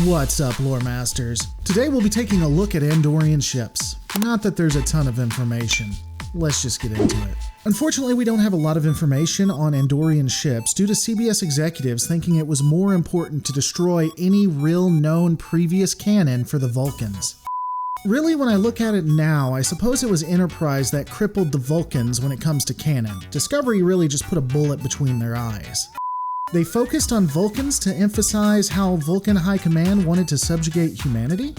What's up, lore masters? Today we'll be taking a look at Andorian ships. Not that there's a ton of information. Let's just get into it. Unfortunately, we don't have a lot of information on Andorian ships due to CBS executives thinking it was more important to destroy any real known previous canon for the Vulcans. Really, when I look at it now, I suppose it was Enterprise that crippled the Vulcans when it comes to canon. Discovery really just put a bullet between their eyes. They focused on Vulcans to emphasize how Vulcan High Command wanted to subjugate humanity?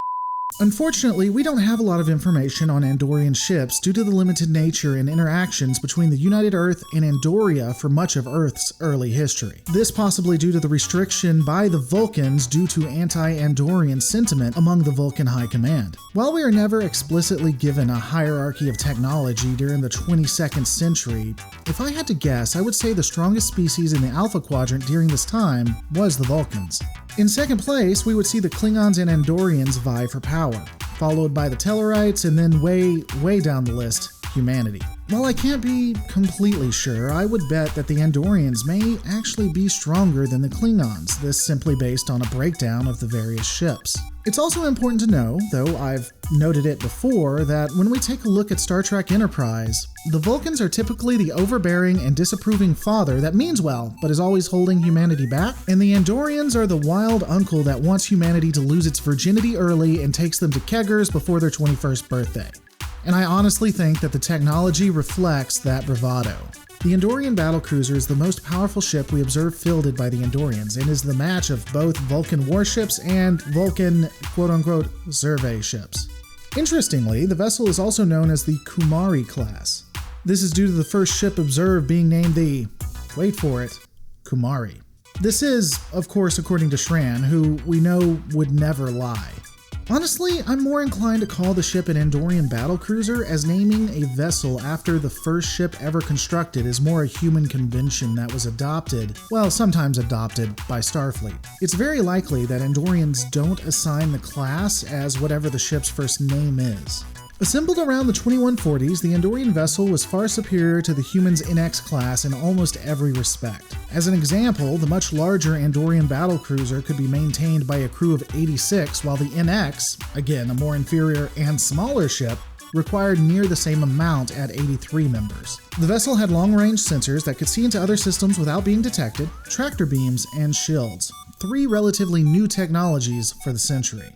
Unfortunately, we don't have a lot of information on Andorian ships due to the limited nature and interactions between the United Earth and Andoria for much of Earth's early history. This possibly due to the restriction by the Vulcans due to anti-Andorian sentiment among the Vulcan High Command. While we are never explicitly given a hierarchy of technology during the 22nd century, if I had to guess, I would say the strongest species in the Alpha Quadrant during this time was the Vulcans. In second place, we would see the Klingons and Andorians vie for power, followed by the Tellarites, and then way down the list, humanity. While I can't be completely sure, I would bet that the Andorians may actually be stronger than the Klingons, this simply based on a breakdown of the various ships. It's also important to know, though I've noted it before, that when we take a look at Star Trek Enterprise, the Vulcans are typically the overbearing and disapproving father that means well, but is always holding humanity back, and the Andorians are the wild uncle that wants humanity to lose its virginity early and takes them to keggers before their 21st birthday. And I honestly think that the technology reflects that bravado. The Andorian battlecruiser is the most powerful ship we observe fielded by the Andorians and is the match of both Vulcan warships and Vulcan quote-unquote survey ships. Interestingly, the vessel is also known as the Kumari class. This is due to the first ship observed being named the, wait for it, Kumari. This is, of course, according to Shran, who we know would never lie. Honestly, I'm more inclined to call the ship an Andorian battlecruiser, as naming a vessel after the first ship ever constructed is more a human convention that was adopted, well, sometimes adopted, by Starfleet. It's very likely that Andorians don't assign the class as whatever the ship's first name is. Assembled around the 2140s, the Andorian vessel was far superior to the humans NX class in almost every respect. As an example, the much larger Andorian battlecruiser could be maintained by a crew of 86, while the NX, again a more inferior and smaller ship, required near the same amount at 83 members. The vessel had long-range sensors that could see into other systems without being detected, tractor beams, and shields. 3 relatively new technologies for the century.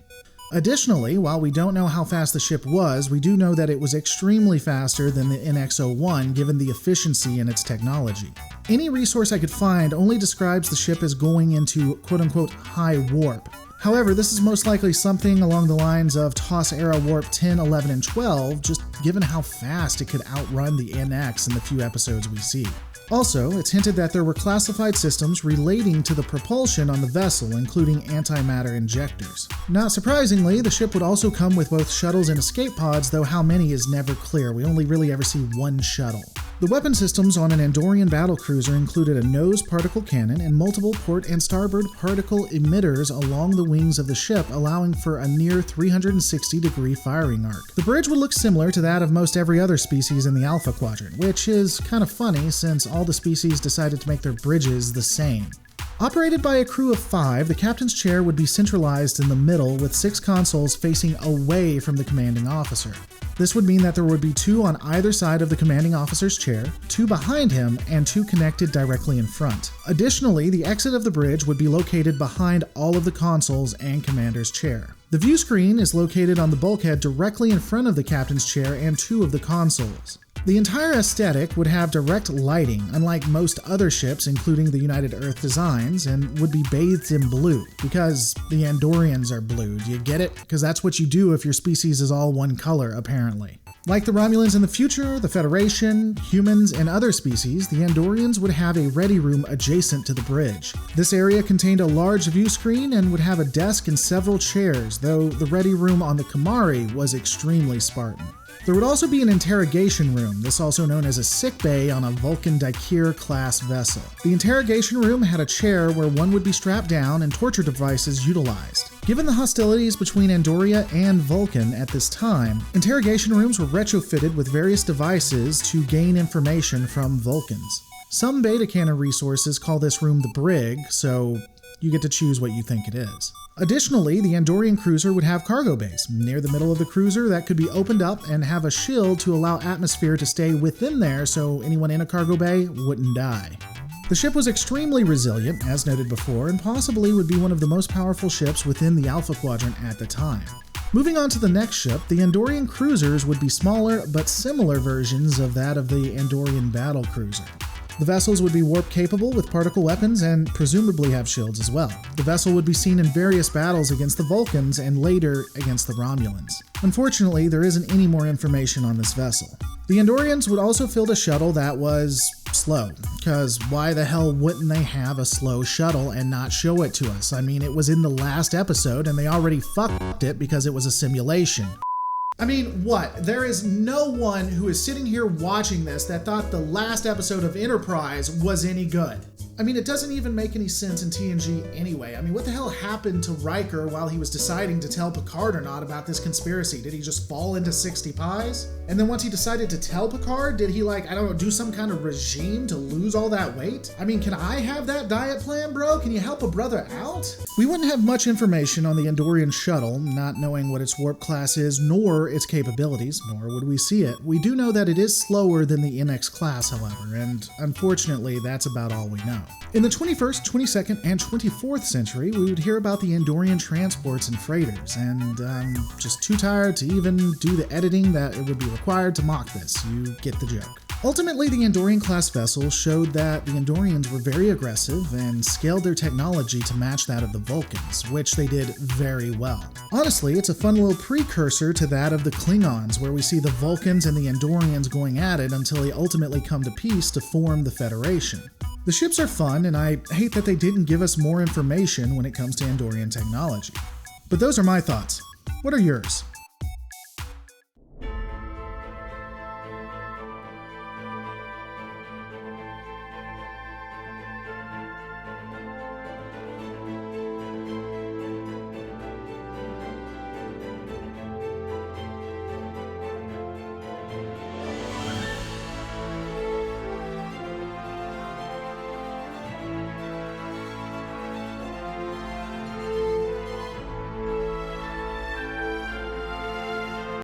Additionally, while we don't know how fast the ship was, we do know that it was extremely faster than the NX-01 given the efficiency in its technology. Any resource I could find only describes the ship as going into quote-unquote high warp. However, this is most likely something along the lines of TOS-era warp 10, 11, and 12, just given how fast it could outrun the NX in the few episodes we see. Also, it's hinted that there were classified systems relating to the propulsion on the vessel, including antimatter injectors. Not surprisingly, the ship would also come with both shuttles and escape pods, though how many is never clear. We only really ever see one shuttle. The weapon systems on an Andorian battlecruiser included a nose particle cannon and multiple port and starboard particle emitters along the wings of the ship, allowing for a near 360-degree firing arc. The bridge would look similar to that of most every other species in the Alpha Quadrant, which is kind of funny since all the species decided to make their bridges the same. Operated by a crew of 5, the captain's chair would be centralized in the middle with 6 consoles facing away from the commanding officer. This would mean that there would be 2 on either side of the commanding officer's chair, 2 behind him, and 2 connected directly in front. Additionally, the exit of the bridge would be located behind all of the consoles and commander's chair. The view screen is located on the bulkhead directly in front of the captain's chair and 2 of the consoles. The entire aesthetic would have direct lighting, unlike most other ships, including the United Earth designs, and would be bathed in blue, because the Andorians are blue. Do you get it? Because that's what you do if your species is all one color, apparently. Like the Romulans in the future, the Federation, humans, and other species, the Andorians would have a ready room adjacent to the bridge. This area contained a large view screen and would have a desk and several chairs, though the ready room on the Kumari was extremely Spartan. There would also be an interrogation room, this also known as a sick bay on a Vulcan Dykir class vessel. The interrogation room had a chair where one would be strapped down and torture devices utilized. Given the hostilities between Andoria and Vulcan at this time, interrogation rooms were retrofitted with various devices to gain information from Vulcans. Some beta canon resources call this room the Brig, so You get to choose what you think it is. Additionally, the Andorian cruiser would have cargo bays near the middle of the cruiser that could be opened up and have a shield to allow atmosphere to stay within there so anyone in a cargo bay wouldn't die. The ship was extremely resilient, as noted before, and possibly would be one of the most powerful ships within the Alpha Quadrant at the time. Moving on to the next ship, the Andorian cruisers would be smaller but similar versions of that of the Andorian battle cruiser. The vessels would be warp capable with particle weapons and presumably have shields as well. The vessel would be seen in various battles against the Vulcans and later against the Romulans. Unfortunately, there isn't any more information on this vessel. The Andorians would also field a shuttle that was slow, because why the hell wouldn't they have a slow shuttle and not show it to us? I mean, it was in the last episode and they already fucked it because it was a simulation. I mean, what? There is no one who is sitting here watching this that thought the last episode of Enterprise was any good. I mean, it doesn't even make any sense in TNG anyway. I mean, what the hell happened to Riker while he was deciding to tell Picard or not about this conspiracy? Did he just fall into 60 pies? And then once he decided to tell Picard, did he do some kind of regime to lose all that weight? I mean, can I have that diet plan, bro? Can you help a brother out? We wouldn't have much information on the Andorian shuttle, not knowing what its warp class is, nor its capabilities, nor would we see it. We do know that it is slower than the NX class, however, and unfortunately, that's about all we know. In the 21st, 22nd, and 24th century, we would hear about the Andorian transports and freighters, and I'm just too tired to even do the editing that it would be required to mock this. You get the joke. Ultimately, the Andorian-class vessels showed that the Andorians were very aggressive and scaled their technology to match that of the Vulcans, which they did very well. Honestly, it's a fun little precursor to that of the Klingons, where we see the Vulcans and the Andorians going at it until they ultimately come to peace to form the Federation. The ships are fun, and I hate that they didn't give us more information when it comes to Andorian technology. But those are my thoughts. What are yours?